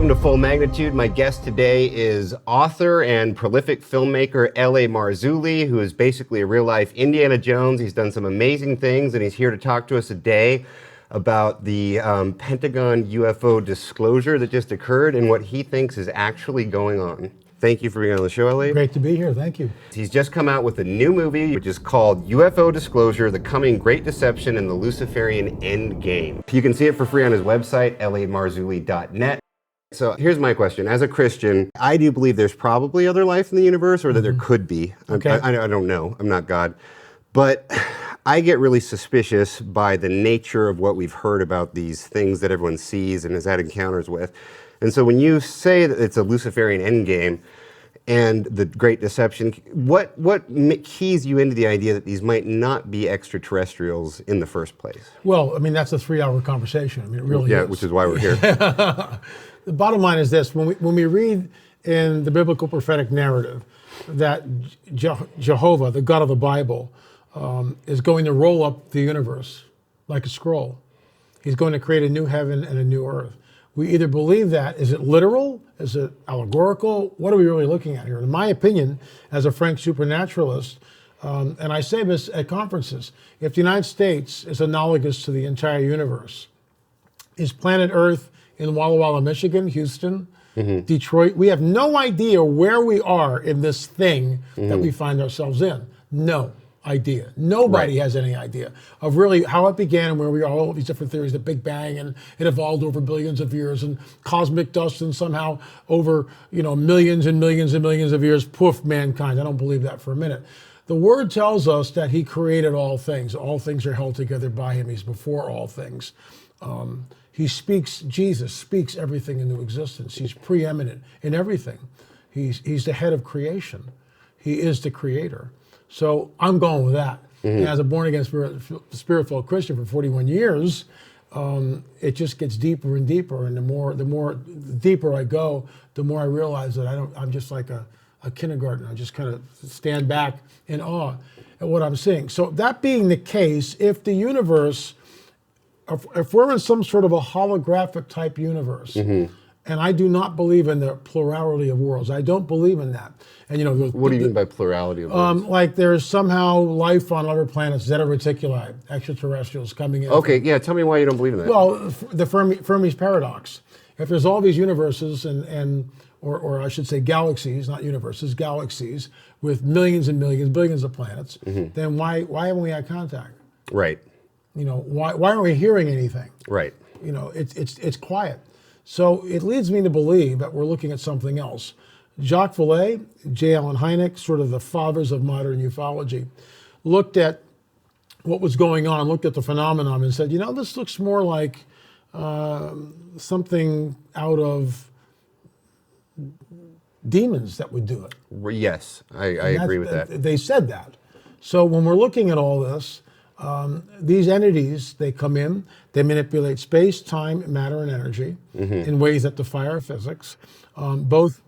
Welcome to Full Magnitude. My guest today is author and prolific filmmaker L.A. Marzulli, who is basically a real-life Indiana Jones. He's done some amazing things, and he's here to talk to us today about the Pentagon UFO disclosure that just occurred and what he thinks is actually going on. Thank you for being on the show, L.A. Great to be here, thank you. He's just come out with a new movie, which is called UFO Disclosure, The Coming Great Deception and the Luciferian End Game. You can see it for free on his website, lamarzulli.net. So here's my question. As a Christian, I do believe there's probably other life in the universe, or that there could be. Okay. I don't know. I'm not God. But I get really suspicious by the nature of what we've heard about these things that everyone sees and has had encounters with. And so when you say that it's a Luciferian End Game and the Great Deception, what keys you into the idea that these might not be extraterrestrials in the first place? Well, I mean, that's a 3-hour conversation. I mean, it really is. Yeah, which is why we're here. The bottom line is this: when we read in the biblical prophetic narrative that Jehovah, the God of the Bible, is going to roll up the universe like a scroll. He's going to create a new heaven and a new earth. We either believe that. Is it literal? Is it allegorical? What are we really looking at here? In my opinion, as a frank supernaturalist, and I say this at conferences, if the United States is analogous to the entire universe, is planet Earth in Walla Walla, Michigan, Houston, Detroit, we have no idea where we are in this thing that we find ourselves in. No idea. Nobody has any idea of really how it began and where we are. All of these different theories, the Big Bang, and it evolved over billions of years, and cosmic dust, and somehow over millions and millions and millions of years, poof, mankind. I don't believe that for a minute. The Word tells us that He created all things. All things are held together by Him. He's before all things. He speaks. Jesus speaks everything into existence. He's preeminent in everything. He's the head of creation. He is the Creator. So I'm going with that. And as a born-again spirit-filled Christian for 41 years, it just gets deeper and deeper. And the deeper I go, the more I realize that I'm just like a kindergartner. I just kind of stand back in awe at what I'm seeing. So that being the case, if the universe, if we're in some sort of a holographic type universe, and I do not believe in the plurality of worlds. I don't believe in that. And what do you mean by plurality of worlds? Like there's somehow life on other planets, Zeta Reticuli, extraterrestrials coming in. Okay, yeah. Tell me why you don't believe in that. Well, the Fermi's paradox. If there's all these universes or I should say galaxies, not universes, galaxies with millions and millions, billions of planets, then why haven't we had contact? Right. Why aren't we hearing anything? Right. It's quiet. So it leads me to believe that we're looking at something else. Jacques Vallée, J. Allen Hynek, sort of the fathers of modern ufology, looked at what was going on, looked at the phenomenon and said, this looks more like something out of demons that would do it. Yes, I agree with that. They said that. So when we're looking at all this, these entities, they come in, they manipulate space, time, matter, and energy in ways that defy our physics. Both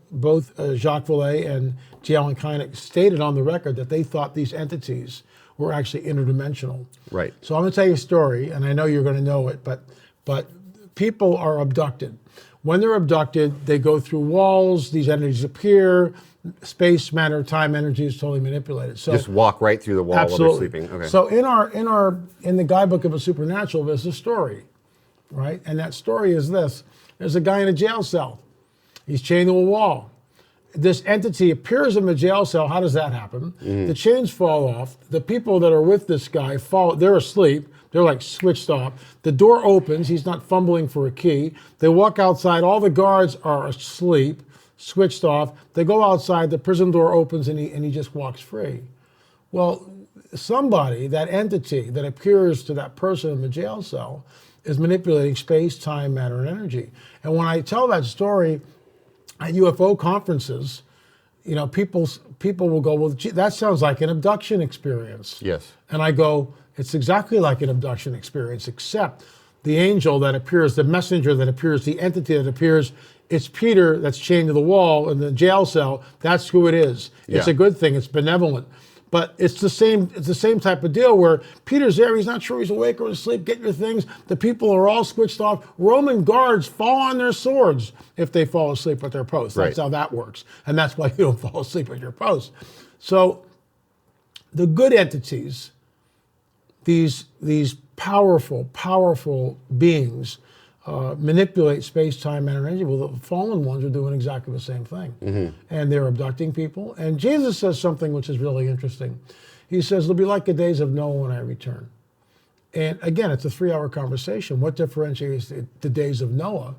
Jacques Vallée and J. Allen Hynek stated on the record that they thought these entities were actually interdimensional. Right. So I'm going to tell you a story, and I know you're going to know it, but people are abducted. When they're abducted, they go through walls, these entities appear, space, matter, time, energy is totally manipulated. So just walk right through the wall while they're sleeping. Okay. So in the guidebook of a supernatural, there's a story, right? And that story is this: there's a guy in a jail cell. He's chained to a wall. This entity appears in the jail cell. How does that happen? The chains fall off. The people that are with this guy they're asleep. They're like switched off. The door opens. He's not fumbling for a key. They walk outside. All the guards are asleep, switched off. They go outside. The prison door opens and he just walks free. Well, somebody, that entity that appears to that person in the jail cell, is manipulating space, time, matter, and energy. And when I tell that story at UFO conferences, people will go, well, gee, that sounds like an abduction experience. Yes. And I go, it's exactly like an abduction experience, except the angel that appears, the messenger that appears, the entity that appears, it's Peter that's chained to the wall in the jail cell. That's who it is. It's a good thing. It's benevolent. But it's the same type of deal where Peter's there, he's not sure he's awake or asleep, get your things. The people are all switched off. Roman guards fall on their swords if they fall asleep at their post. That's how that works. And that's why you don't fall asleep at your post. So the good entities, these powerful beings, manipulate space, time, and energy. Well, the fallen ones are doing exactly the same thing. And they're abducting people. And Jesus says something which is really interesting. He says, it'll be like the days of Noah when I return. And again, it's a 3-hour conversation. What differentiates the days of Noah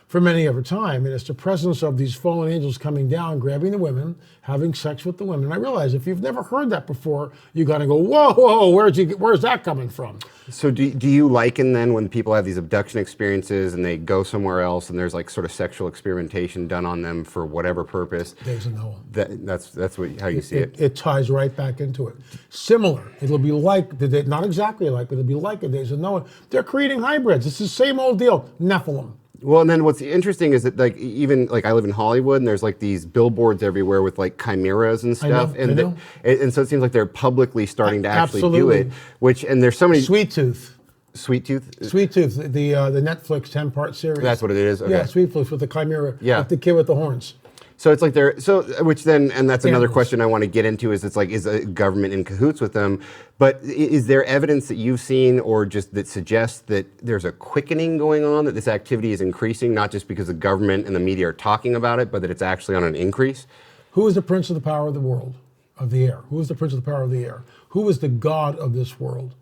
from any other time? And it's the presence of these fallen angels coming down, grabbing the women, having sex with the women. And I realize if you've never heard that before, you got to go, whoa, where's that coming from? So do you liken then when people have these abduction experiences and they go somewhere else and there's like sort of sexual experimentation done on them for whatever purpose? Days of Noah. That's how you see it. It ties right back into it. Similar. It'll be like, not exactly like, but it'll be like the days of Noah. They're creating hybrids. It's the same old deal. Nephilim. Well, and then what's interesting is that like even like I live in Hollywood and there's like these billboards everywhere with like chimeras and stuff, I know. And so it seems like they're publicly starting to actually do Absolutely. it. And there's so many. Sweet Tooth, the Netflix 10-part series. That's what it is. Okay. Yeah, Sweet Tooth with the chimera. Yeah. Like the kid with the horns. So it's like and that's another question I want to get into is it's like, is the government in cahoots with them? But is there evidence that you've seen or just that suggests that there's a quickening going on, that this activity is increasing, not just because the government and the media are talking about it, but that it's actually on an increase? Who is the prince of the power of the world, of the air? Who is the prince of the power of the air? Who is the god of this world?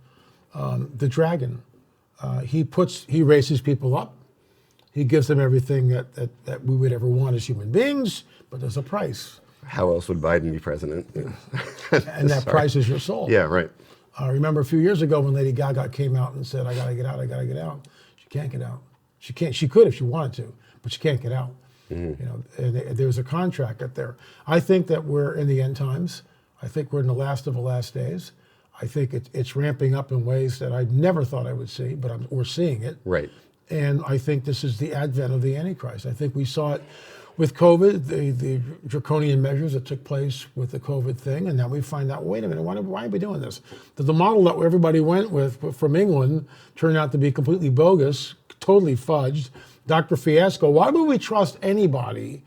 The dragon. He raises people up. He gives them everything that we would ever want as human beings, but there's a price. How else would Biden be president? And that price is your soul. Yeah, right. I remember a few years ago when Lady Gaga came out and said, I gotta get out. She can't get out. She could if she wanted to, but she can't get out. You know, and there's a contract up there. I think that we're in the end times. I think we're in the last of the last days. I think it's ramping up in ways that I never thought I would see, but we're seeing it. Right. And I think this is the advent of the Antichrist. I think we saw it with COVID, the draconian measures that took place with the COVID thing, and now we find out, wait a minute, why are we doing this? That the model that everybody went with from England turned out to be completely bogus, totally fudged. Dr. Fiasco, why would we trust anybody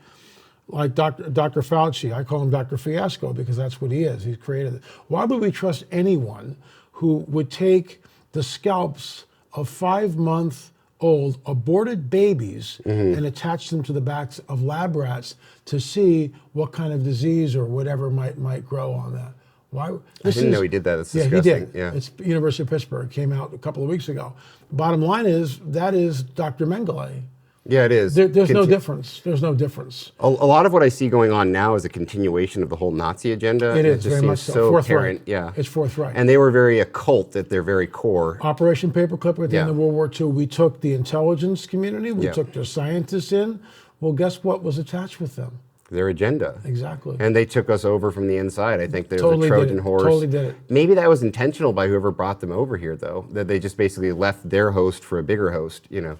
like Dr. Fauci? I call him Dr. Fiasco because that's what he is. He's created it. Why would we trust anyone who would take the scalps of 5-month-old aborted babies and attach them to the backs of lab rats to see what kind of disease or whatever might grow on that? Why? I didn't know he did that. That's disgusting. He did. Yeah. It's University of Pittsburgh. Came out a couple of weeks ago. Bottom line is that is Dr. Mengele. Yeah, it is. There's no difference. There's no difference. A lot of what I see going on now is a continuation of the whole Nazi agenda. It is just very much seems so. apparent. Forthright. Yeah, it's forthright. And they were very occult at their very core. Operation Paperclip at the end of World War II. We took the intelligence community. We took their scientists in. Well, guess what was attached with them? Their agenda. Exactly. And they took us over from the inside. I think there was Totally a Trojan horse. Totally did it. Maybe that was intentional by whoever brought them over here, though. That they just basically left their host for a bigger host. You know.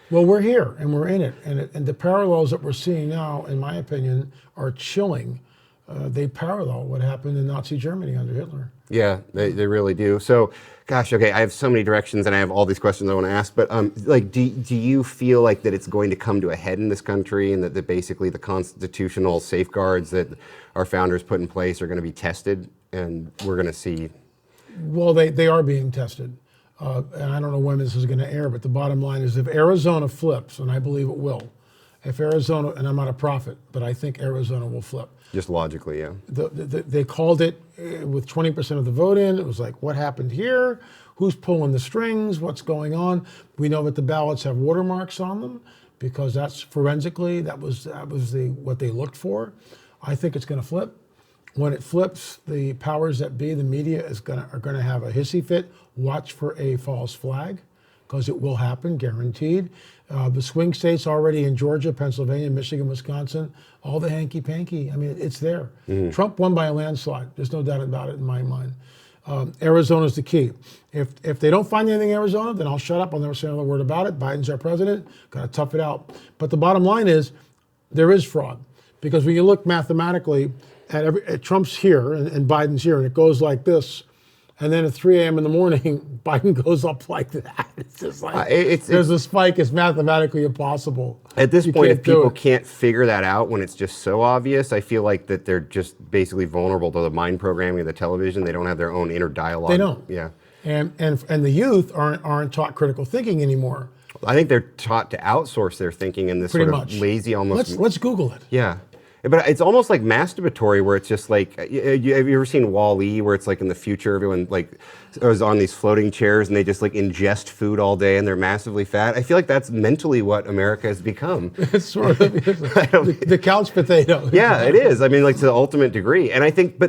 Well, we're here and we're in it, and the parallels that we're seeing now, in my opinion, are chilling. They parallel what happened in Nazi Germany under Hitler. Yeah, they really do. So, gosh, okay, I have so many directions and I have all these questions I want to ask, but like, do you feel like that it's going to come to a head in this country and that basically the constitutional safeguards that our founders put in place are going to be tested and we're going to see? Well, they are being tested. And I don't know when this is going to air, but the bottom line is if Arizona flips, and I believe it will, if Arizona, and I'm not a prophet, but I think Arizona will flip. Just logically, yeah. They called it with 20% of the vote in. It was like, what happened here? Who's pulling the strings? What's going on? We know that the ballots have watermarks on them because that's forensically, that was what they looked for. I think it's going to flip. When it flips, the powers that be, the media, are going to have a hissy fit. Watch for a false flag, because it will happen, guaranteed. The swing states already in Georgia, Pennsylvania, Michigan, Wisconsin, all the hanky-panky. I mean, it's there. Trump won by a landslide. There's no doubt about it in my mind. Arizona's the key. If they don't find anything in Arizona, then I'll shut up. I'll never say another word about it. Biden's our president. Got to tough it out. But the bottom line is there is fraud. Because when you look mathematically, Trump's here and Biden's here, and it goes like this. And then at 3 a.m. in the morning, Biden goes up like that. It's just like there's a spike. It's mathematically impossible. At this You point, can't if do people it. can't figure that out when it's just so obvious, I feel like that they're just basically vulnerable to the mind programming of the television. They don't have their own inner dialogue. They don't. Yeah. And the youth aren't taught critical thinking anymore. I think they're taught to outsource their thinking in this Pretty sort of much. lazy, almost. Let's Google it. Yeah. But it's almost like masturbatory, where it's just like, have you ever seen Wall-E, where it's like in the future, everyone like is on these floating chairs and they just like ingest food all day and they're massively fat? I feel like that's mentally what America has become. It's sort of the couch potato. Yeah, it is. I mean, like to the ultimate degree. And I think,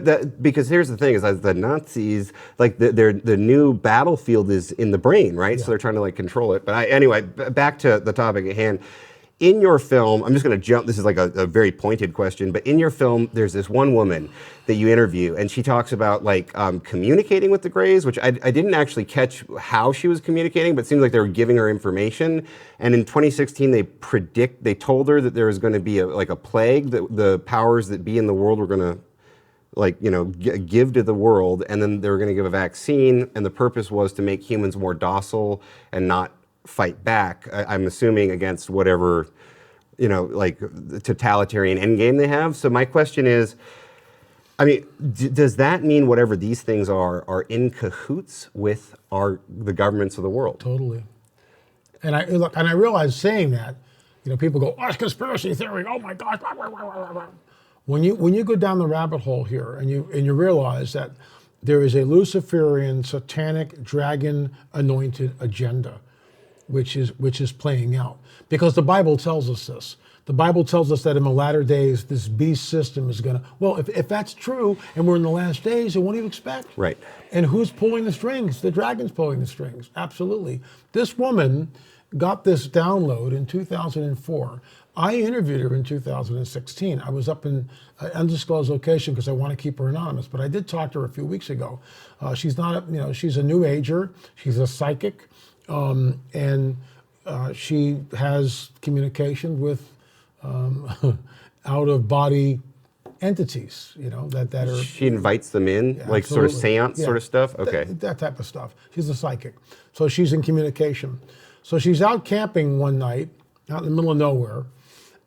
because here's the thing: is as the Nazis, like the new battlefield is in the brain, right? Yeah. So they're trying to like control it. But anyway, back to the topic at hand. In your film, I'm just going to jump. This is like a very pointed question, but in your film, there's this one woman that you interview, and she talks about like communicating with the Greys, which I didn't actually catch how she was communicating, but it seems like they were giving her information. And in 2016, they told her that there was going to be a plague, that the powers that be in the world were going to give to the world, and then they were going to give a vaccine, and the purpose was to make humans more docile and not fight back. I'm assuming against whatever, like the totalitarian end game they have. So my question is, I mean, does that mean whatever these things are in cahoots with the governments of the world? Totally. And I realize saying that, people go, "Oh, it's conspiracy theory. Oh my gosh." When you go down the rabbit hole here and you realize that there is a Luciferian satanic dragon anointed agenda, which is playing out, because the Bible tells us this. The Bible tells us that in the latter days, this beast system is going to. Well, if that's true, and we're in the last days, then what do you expect? Right. And who's pulling the strings? The dragon's pulling the strings. Absolutely. This woman got this download in 2004. I interviewed her in 2016. I was up in an undisclosed location because I want to keep her anonymous, but I did talk to her a few weeks ago. She's not, she's a new ager. She's a psychic. And she has communication with out-of-body entities, that are. She invites them in, like sort of seance sort of stuff? Okay. That type of stuff. She's a psychic. So she's in communication. So she's out camping one night, out in the middle of nowhere,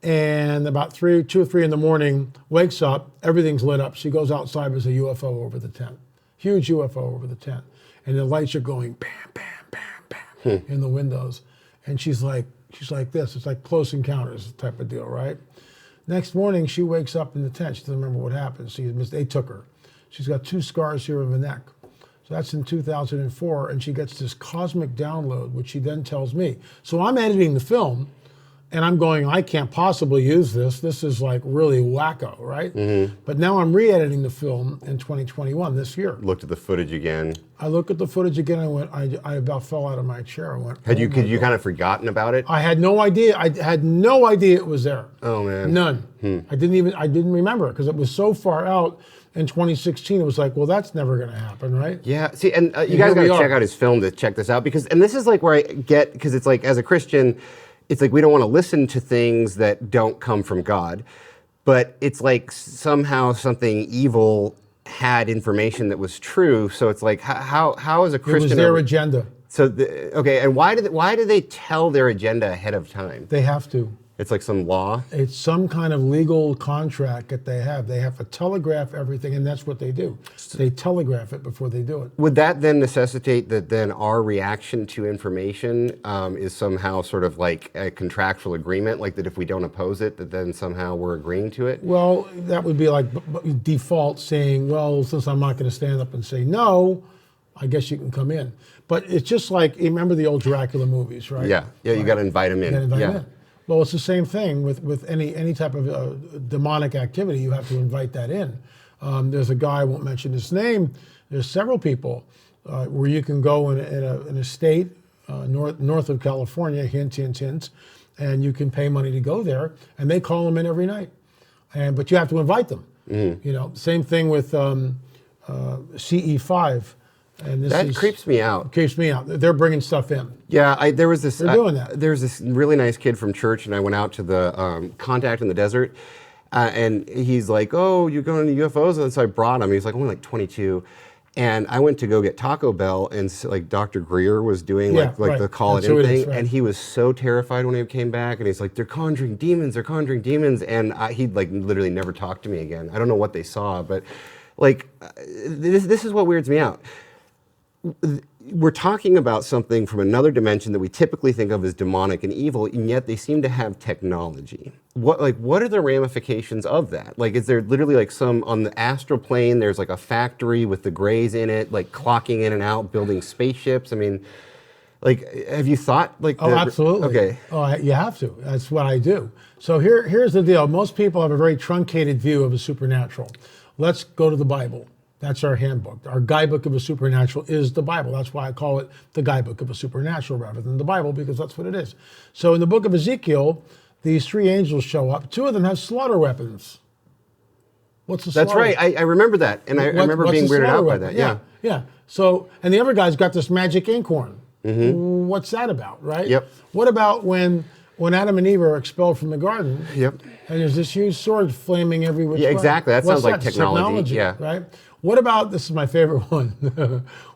and about 2 or 3 in the morning, wakes up, everything's lit up. She goes outside, there's a UFO over the tent. Huge UFO over the tent. And the lights are going bam, bam, bam, bam in the windows. And she's like this. It's like Close Encounters type of deal, right? Next morning, she wakes up in the tent. She doesn't remember what happened. They took her. She's got 2 scars here on the neck. So that's in 2004, and she gets this cosmic download, which she then tells me. So I'm editing the film, and I'm going, I can't possibly use this. This is like really wacko, right? Mm-hmm. But now I'm re-editing the film in 2021, this year. Looked at the footage again. I looked at the footage again, and I about fell out of my chair. I went, Had you kind of forgotten about it? I had no idea. I had no idea it was there. Oh man. None. I didn't remember it because it was so far out in 2016. It was like, well, that's never going to happen, right? Yeah. See, and you guys got to check out his film to check this out, because this is like where I get, because it's like, as a Christian, it's like we don't want to listen to things that don't come from God, but it's like somehow something evil had information that was true. So it's like, how is a Christian? It was their agenda. So okay, and why do they tell their agenda ahead of time? They have to. It's like some law? It's some kind of legal contract that they have. They have to telegraph everything, and that's what they do. They telegraph it before they do it. Would that then necessitate that then our reaction to information is somehow sort of like a contractual agreement, like that if we don't oppose it, that then somehow we're agreeing to it? Well, that would be like default saying, well, since I'm not going to stand up and say no, I guess you can come in. But it's just like, you remember the old Dracula movies, right? Yeah, you got to invite them in. You gotta invite them in. Well, it's the same thing with any type of demonic activity. You have to invite that in. There's a guy, I won't mention his name. There's several people where you can go in a state north of California, hint, hint, hint, and you can pay money to go there, and they call them in every night. But you have to invite them. Mm-hmm. Same thing with CE5. And that creeps me out. Creeps me out. They're bringing stuff in. Yeah, there was this. They're doing that. There was this really nice kid from church, and I went out to the Contact in the Desert. And he's like, "Oh, you're going to UFOs?" And so I brought him. He was like only like 22. And I went to go get Taco Bell, and like Dr. Greer was doing Yeah, like right. the call That's it in who it thing, is, right. and he was so terrified when he came back, and he's like, "They're conjuring demons, they're conjuring demons," and he'd like literally never talked to me again. I don't know what they saw, but like this is what weirds me out. We're talking about something from another dimension that we typically think of as demonic and evil, and yet they seem to have technology. What are the ramifications of that? Like, is there literally like some on the astral plane? There's like a factory with the Greys in it, like clocking in and out, building spaceships. I mean, like, have you thought like? Oh, absolutely. Okay. Oh, you have to. That's what I do. So here's the deal. Most people have a very truncated view of the supernatural. Let's go to the Bible. That's our handbook. Our guidebook of a supernatural is the Bible. That's why I call it the guidebook of a supernatural rather than the Bible, because that's what it is. So in the book of Ezekiel, these three angels show up. Two of them have slaughter weapons. What's the slaughter? That's right. I remember that, and I remember being weirded out by that. Yeah. Yeah. So, and the other guy's got this magic inkhorn. What's that about, right? Yep. What about when Adam and Eve are expelled from the garden? Yep. And there's this huge sword flaming every which way. Yeah, exactly. That What's sounds like that? technology. Yeah. Right? What about, this is my favorite one,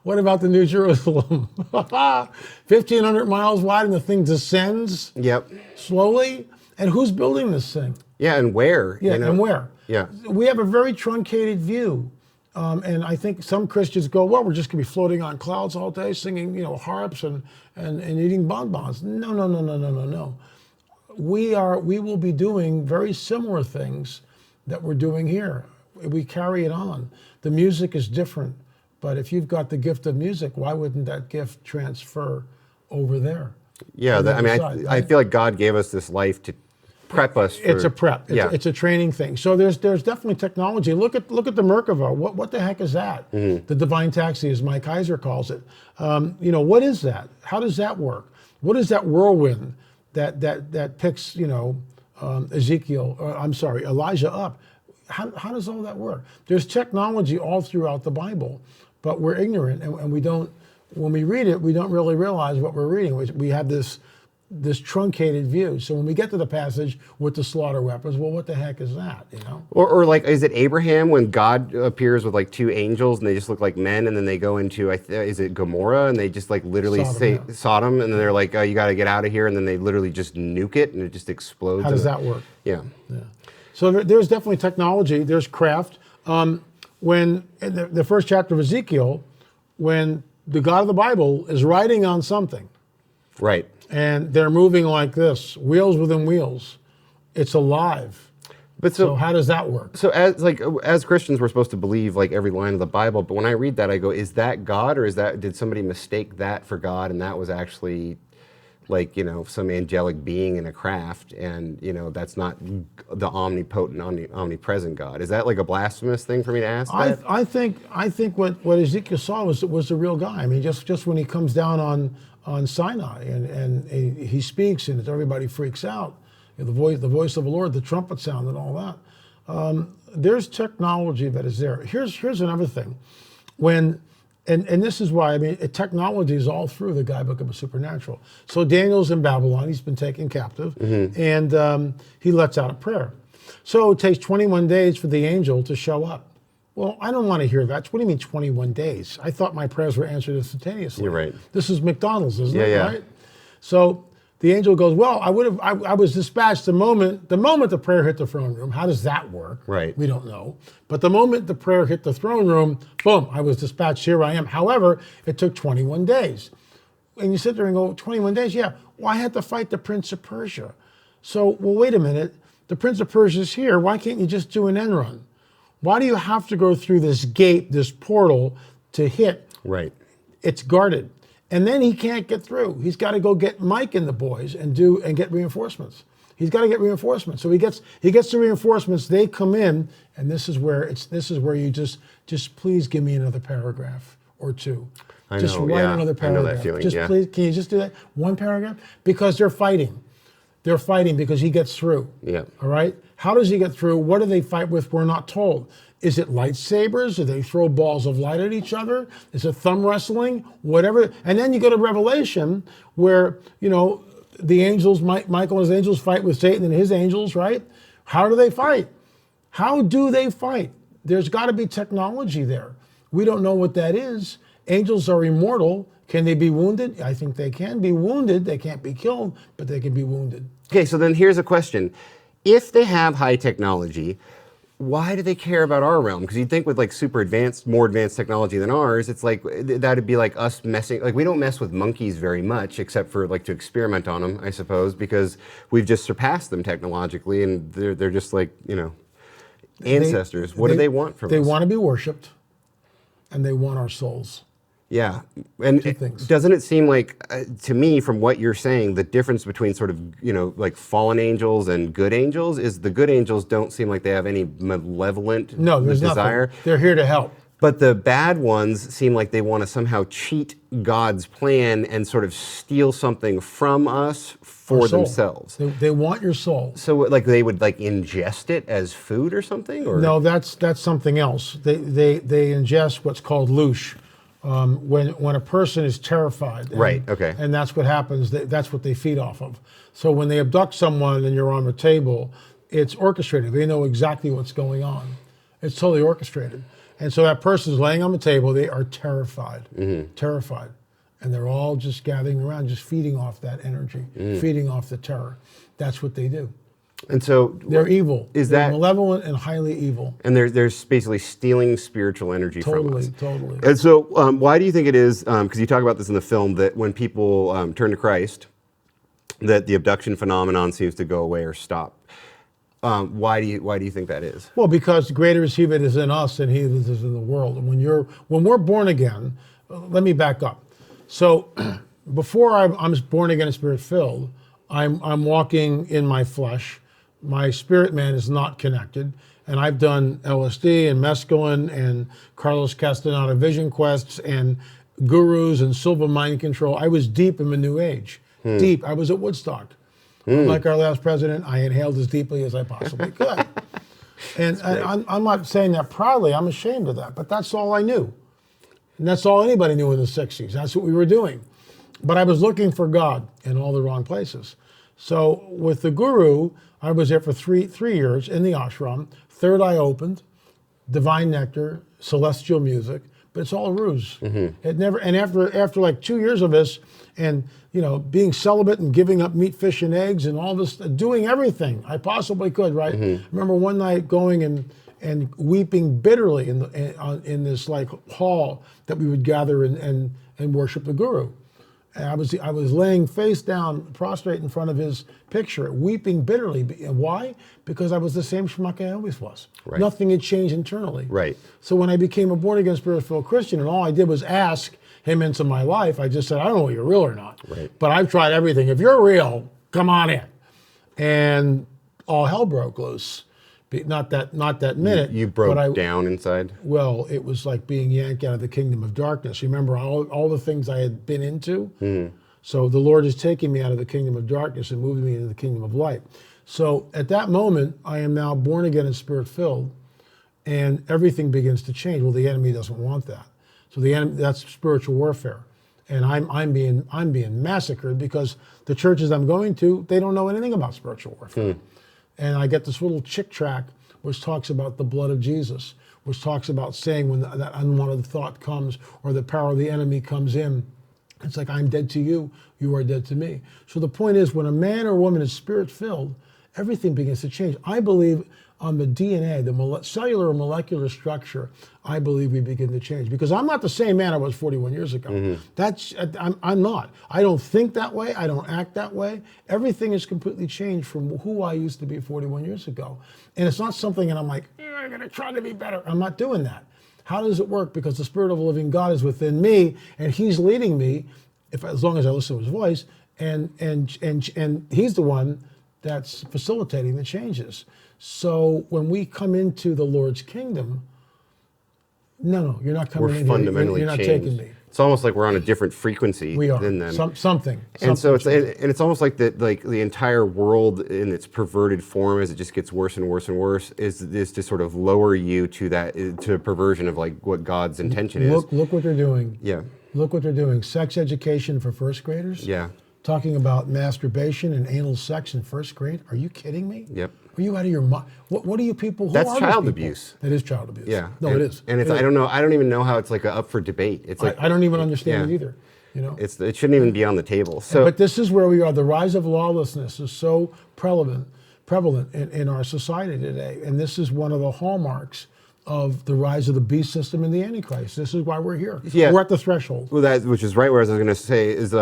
what about the New Jerusalem? 1,500 miles wide and the thing descends Yep. slowly? And who's building this thing? Yeah, and where? Yeah, you know? and where? Yeah. We have a very truncated view. And I think some Christians go, well, we're just going to be floating on clouds all day, singing, harps and eating bonbons. No. We will be doing very similar things that we're doing here. We carry it on. The music is different, but if you've got the gift of music, why wouldn't that gift transfer over there? Yeah, I feel like God gave us this life to prep us for... It's a prep. Yeah. It's a training thing. So there's definitely technology. Look at the Merkava. What the heck is that? Mm-hmm. The divine taxi, as Mike Heiser calls it. What is that? How does that work? What is that whirlwind that picks Elijah up? How does all that work? There's technology all throughout the Bible, but we're ignorant, and we don't. When we read it, we don't really realize what we're reading. We have this truncated view. So when we get to the passage with the slaughter weapons, well, what the heck is that? Or like, is it Abraham when God appears with like two angels and they just look like men, and then they go into is it Gomorrah, and they just like literally Sodom, and then they're like, oh, you got to get out of here, and then they literally just nuke it and it just explodes. How does that work? Yeah. So there's definitely technology. There's craft. When in the first chapter of Ezekiel, when the God of the Bible is riding on something, right, and they're moving like this, wheels within wheels, it's alive. But so how does that work? So as Christians, we're supposed to believe like every line of the Bible. But when I read that, I go, is that God, or did somebody mistake that for God, and that was actually like, some angelic being in a craft, and, that's not the omnipotent, omnipresent God? Is that like a blasphemous thing for me to ask that? I think what Ezekiel saw was the real guy. I mean, just when he comes down on Sinai and he speaks and everybody freaks out, the voice of the Lord, the trumpet sound and all that. There's technology that is there. Here's another thing. And this is why, technology is all through the guidebook of the supernatural. So Daniel's in Babylon, he's been taken captive, and he lets out a prayer. So it takes 21 days for the angel to show up. Well, I don't want to hear that. What do you mean 21 days? I thought my prayers were answered instantaneously. You're right. This is McDonald's, isn't it? Yeah. Right? So the angel goes, well, I was dispatched the moment the prayer hit the throne room. How does that work? Right. We don't know. But the moment the prayer hit the throne room, boom, I was dispatched, here I am. However, it took 21 days. And you sit there and go, 21 days? Yeah. Well, I had to fight the Prince of Persia. So, well, wait a minute. The Prince of Persia is here. Why can't you just do an end run? Why do you have to go through this gate, this portal, to hit? Right. It's guarded. And then he can't get through. He's got to go get Mike and the boys and get reinforcements. He's got to get reinforcements. So he gets the reinforcements. They come in, and this is where you just please give me another paragraph or two. Just write another paragraph. I know that feeling. Just please, can you just do that? One paragraph? Because they're fighting. They're fighting because he gets through. Yeah. All right? How does he get through? What do they fight with? We're not told. Is it lightsabers? Do they throw balls of light at each other? Is it thumb wrestling? Whatever. And then you go to Revelation where, the angels, Michael and his angels fight with Satan and his angels, right? How do they fight? How do they fight? There's got to be technology there. We don't know what that is. Angels are immortal. Can they be wounded? I think they can be wounded. They can't be killed, but they can be wounded. Okay, so then here's a question. If they have high technology, why do they care about our realm? Because you'd think with like super advanced, more advanced technology than ours, it's like, that'd be like us messing, like we don't mess with monkeys very much, except for like to experiment on them, I suppose, because we've just surpassed them technologically and they're just like, you know, ancestors. What do they want from us? They want to be worshipped and they want our souls. Yeah, and Two things. doesn't it seem like, to me, from what you're saying, the difference between sort of, you know, like fallen angels and good angels is the good angels don't seem like they have any malevolent No, there's desire. nothing. They're here to help. But the bad ones seem like they want to somehow cheat God's plan and sort of steal something from us for Our soul. themselves. They want your soul. So like they would like ingest it as food or something? Or? No, that's something else. They ingest what's called loosh. When a person is terrified, and, Right, okay. and that's what happens. That's what they feed off of. So when they abduct someone and you're on the table, it's orchestrated. They know exactly what's going on. It's totally orchestrated. And so that person's laying on the table. They are terrified, terrified, and they're all just gathering around, just feeding off that energy, feeding off the terror. That's what they do. And so They're evil. Is They're that malevolent and highly evil? And there's basically stealing spiritual energy from us. Totally. And so, why do you think it is? Because you talk about this in the film that when people turn to Christ, that the abduction phenomenon seems to go away or stop. Why do you think that is? Well, because greater is He that is in us than he that is in the world. And when we're born again, let me back up. So, before I'm born again and spirit filled, I'm walking in my flesh. My spirit man is not connected, and I've done LSD and mescaline and Carlos Castaneda vision quests and gurus and silver mind control. I was deep in the New Age, deep. I was at Woodstock. Like our last president, I inhaled as deeply as I possibly could. And I'm not saying that proudly. I'm ashamed of that, but that's all I knew, and that's all anybody knew in the '60s. That's what we were doing. But I was looking for God in all the wrong places. So with the guru, I was there for three years in the ashram. Third eye opened, divine nectar, celestial music, but it's all a ruse. It never. And after like 2 years of this, and being celibate and giving up meat, fish, and eggs, and all this, doing everything I possibly could. Right. I remember one night going and weeping bitterly in this like hall that we would gather and worship the guru. And I was laying face down, prostrate in front of his picture, weeping bitterly. And why? Because I was the same schmuck I always was. Right. Nothing had changed internally. Right. So when I became a born-again, spirit-filled Christian, and all I did was ask him into my life, I just said, I don't know if you're real or not. Right. But I've tried everything. If you're real, come on in. And all hell broke loose. Not that minute. You broke down inside? Well, it was like being yanked out of the kingdom of darkness. Remember all the things I had been into? So the Lord is taking me out of the kingdom of darkness and moving me into the kingdom of light. So at that moment, I am now born again and spirit-filled, and everything begins to change. Well, the enemy doesn't want that. So the enemy, that's spiritual warfare. And I'm being massacred because the churches I'm going to, they don't know anything about spiritual warfare. And I get this little chick track which talks about the blood of Jesus, which talks about saying when that unwanted thought comes or the power of the enemy comes in, it's like, I'm dead to you, you are dead to me. So the point is, when a man or woman is spirit-filled, everything begins to change. I believe on the DNA, the cellular or molecular structure, I believe we begin to change. Because I'm not the same man I was 41 years ago. I'm not. I don't think that way. I don't act that way. Everything is completely changed from who I used to be 41 years ago. And it's not something that I'm like, I'm going to try to be better. I'm not doing that. How does it work? Because the Spirit of the living God is within me, and He's leading me, as long as I listen to His voice, and He's the one that's facilitating the changes. So when we come into the Lord's kingdom, no, you're not coming We're in fundamentally here. You're not changed. taking me. It's almost like we're on a different frequency We are. than them. Something. And so it's almost like the entire world in its perverted form, as it just gets worse and worse and worse, is to sort of lower you to a perversion of like what God's intention is. Look what they're doing. Yeah. Look what they're doing. Sex education for first graders. Yeah. Talking about masturbation and anal sex in first grade. Are you kidding me? Yep. Are you out of your mind? What are you people? Who That's are these child people? abuse. That is child abuse. Yeah. No, and, it is. And it's, I don't know, I don't even know how it's like up for debate. It's like, I don't even understand yeah. it either. You know? it shouldn't even be on the table. So, But this is where we are. The rise of lawlessness is so prevalent in our society today. And this is one of the hallmarks of the rise of the beast system and the Antichrist. This is why we're here. Yeah. We're at the threshold. well, that, which is right where I was going to say is,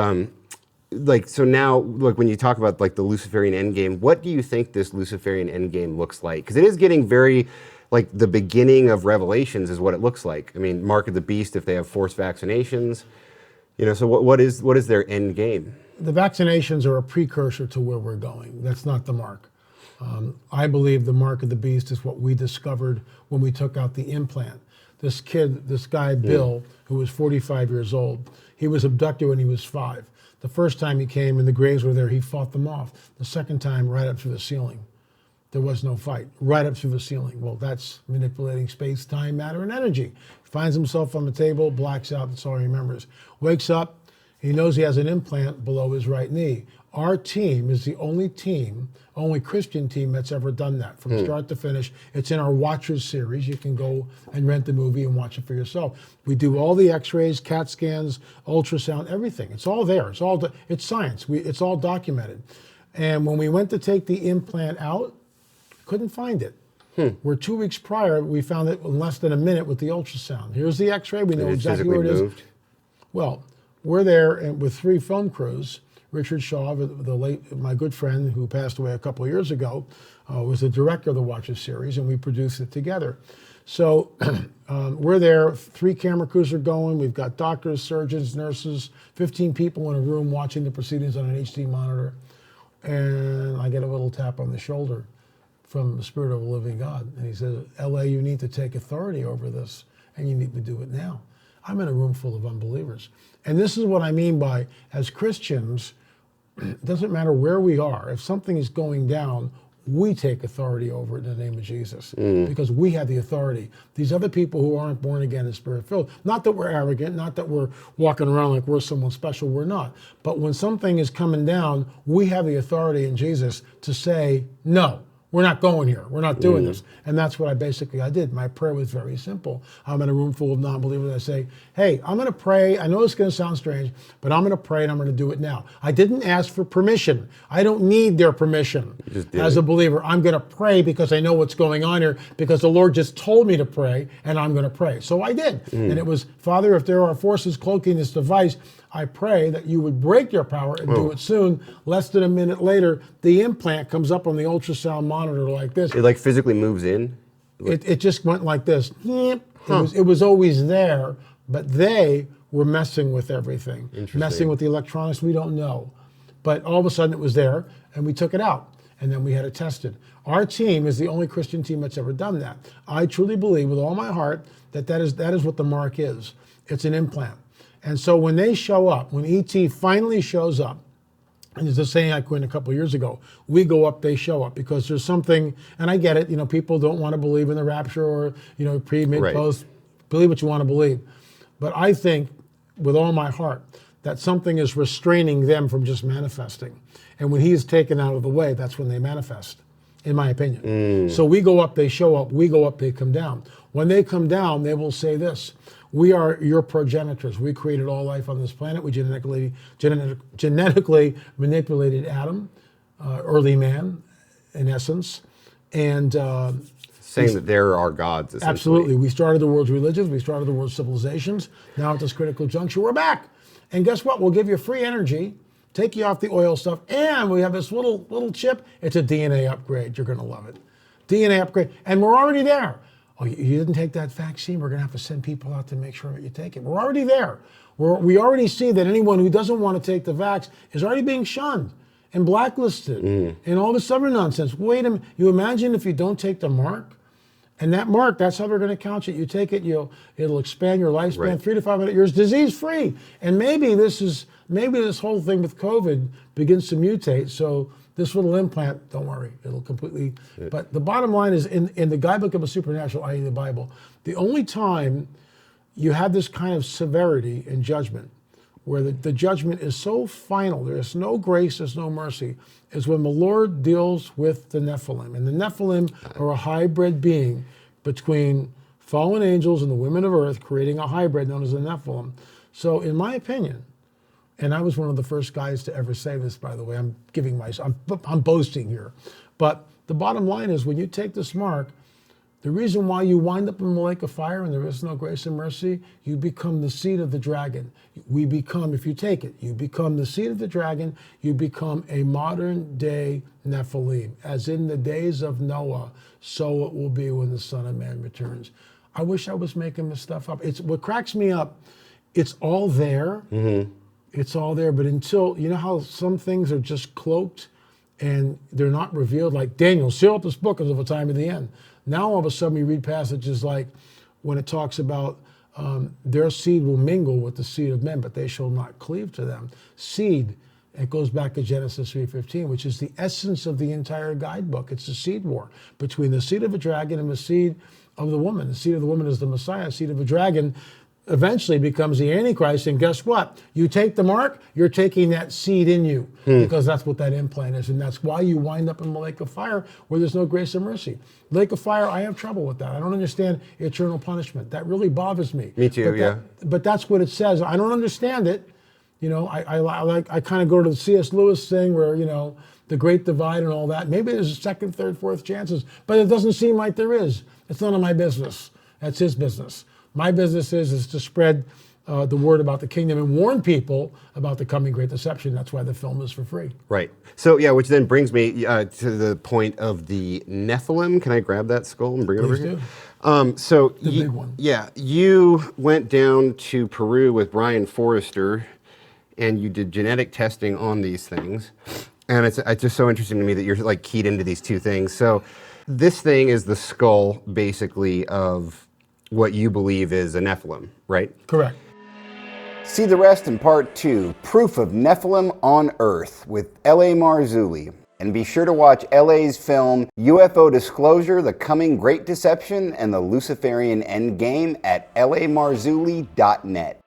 like, so now, look, when you talk about like the Luciferian End Game, what do you think this Luciferian End Game looks like? Because it is getting very, like, the beginning of Revelations is what it looks like. I mean, Mark of the Beast if they have forced vaccinations. You know, so what is their end game? The vaccinations are a precursor to where we're going. That's not the mark. I believe the mark of the beast is what we discovered when we took out the implant. This guy, Bill, who was 45 years old, he was abducted when he was 5. The first time he came and the graves were there, he fought them off. The second time, right up through the ceiling. There was no fight, right up through the ceiling. Well, that's manipulating space, time, matter, and energy. Finds himself on the table, blacks out, that's all he remembers. Wakes up, he knows he has an implant below his right knee. Our team is the only Christian team that's ever done that from start to finish. It's in our Watchers series. You can go and rent the movie and watch it for yourself. We do all the x-rays, CAT scans, ultrasound, everything. It's all there. It's science. It's all documented. And when we went to take the implant out, couldn't find it. Where 2 weeks prior, we found it in less than a minute with the ultrasound. Here's the x-ray. We know exactly where it is. Moved? Well, we're there with 3 film crews. Richard Shaw, my good friend who passed away a couple of years ago, was the director of the Watchers series, and we produced it together. So we're there, 3 camera crews are going. We've got doctors, surgeons, nurses, 15 people in a room watching the proceedings on an HD monitor. And I get a little tap on the shoulder from the Spirit of the living God. And he says, LA, you need to take authority over this, and you need to do it now. I'm in a room full of unbelievers. And this is what I mean by, as Christians, it doesn't matter where we are. If something is going down, we take authority over it in the name of Jesus because we have the authority. These other people who aren't born again and spirit-filled, not that we're arrogant, not that we're walking around like we're someone special, we're not. But when something is coming down, we have the authority in Jesus to say, no, we're not going here. We're not doing this. And that's what I did. My prayer was very simple. I'm in a room full of non-believers. I say, hey, I'm going to pray. I know it's going to sound strange, but I'm going to pray and I'm going to do it now. I didn't ask for permission. I don't need their permission as a believer. I'm going to pray because I know what's going on here because the Lord just told me to pray and I'm going to pray. So I did. And it was, Father, if there are forces cloaking this device, I pray that you would break your power and do it soon. Less than a minute later, the implant comes up on the ultrasound monitor like this. It like physically moves in? It just went like this. It was always there, but they were messing with everything. Messing with the electronics, we don't know. But all of a sudden it was there, and we took it out, and then we had it tested. Our team is the only Christian team that's ever done that. I truly believe with all my heart that is what the mark is. It's an implant. And so when they show up, when ET finally shows up, and there's a saying I coined a couple of years ago, we go up, they show up, because there's something, and I get it, people don't want to believe in the rapture or, pre, mid, post, believe what you want to believe. But I think with all my heart that something is restraining them from just manifesting. And when he is taken out of the way, that's when they manifest, in my opinion. So we go up, they show up, we go up, they come down. When they come down, they will say this: we are your progenitors. We created all life on this planet. We genetically manipulated Adam, early man, in essence. And saying that there are gods, essentially. Absolutely. We started the world's religions. We started the world's civilizations. Now at this critical juncture, we're back. And guess what? We'll give you free energy, take you off the oil stuff, and we have this little chip. It's a DNA upgrade. You're going to love it. DNA upgrade. And we're already there. Oh, you didn't take that vaccine? We're going to have to send people out to make sure that you take it. We're already there. We already see that anyone who doesn't want to take the vax is already being shunned and blacklisted and all this other nonsense. Wait a minute. You imagine if you don't take the mark? And that mark, that's how they're going to count you. You take it, it'll expand your lifespan 3 to 500 years, disease-free. And maybe this whole thing with COVID begins to mutate. So this little implant, don't worry, it'll completely. But the bottom line is, in the guidebook of a supernatural, i.e. the Bible, the only time you have this kind of severity in judgment where the judgment is so final, there's no grace, there's no mercy, is when the Lord deals with the Nephilim. And the Nephilim are a hybrid being between fallen angels and the women of earth, creating a hybrid known as the Nephilim. So in my opinion, and I was one of the first guys to ever say this, by the way, I'm boasting here, but the bottom line is when you take this mark, the reason why you wind up in the lake of fire and there is no grace and mercy, you become the seed of the dragon. We become, if you take it, you become the seed of the dragon, you become a modern day Nephilim. As in the days of Noah, so it will be when the Son of Man returns. I wish I was making this stuff up. It's what cracks me up. It's all there. Mm-hmm. It's all there, but until, you know how some things are just cloaked and they're not revealed, like Daniel, seal up this book until the time of the end. Now all of a sudden we read passages like when it talks about their seed will mingle with the seed of men, but they shall not cleave to them. Seed, it goes back to Genesis 3:15, which is the essence of the entire guidebook. It's the seed war between the seed of a dragon and the seed of the woman. The seed of the woman is the Messiah. The seed of a dragon eventually becomes the Antichrist. And guess what? You take the mark, you're taking that seed in you because that's what that implant is. And that's why you wind up in the lake of fire where there's no grace and mercy. Lake of fire, I have trouble with that. I don't understand eternal punishment. That really bothers me. Me too, yeah. But that's what it says. I don't understand it. You know, I kind of go to the C.S. Lewis thing where, you know, the great divide and all that. Maybe there's a second, third, fourth chances, but it doesn't seem like there is. It's none of my business. That's his business. My business is to spread the word about the kingdom and warn people about the coming great deception. That's why the film is for free. Right. So, yeah, which then brings me to the point of the Nephilim. Can I grab that skull and bring it over here? The big one. Yeah, you went down to Peru with Brian Forrester, and you did genetic testing on these things. And it's just so interesting to me that you're like keyed into these two things. So this thing is the skull, basically, of what you believe is a Nephilim, right? Correct. See the rest in part 2, Proof of Nephilim on Earth with L.A. Marzulli. And be sure to watch L.A.'s film UFO Disclosure, The Coming Great Deception, and the Luciferian End Game at lamarzulli.net.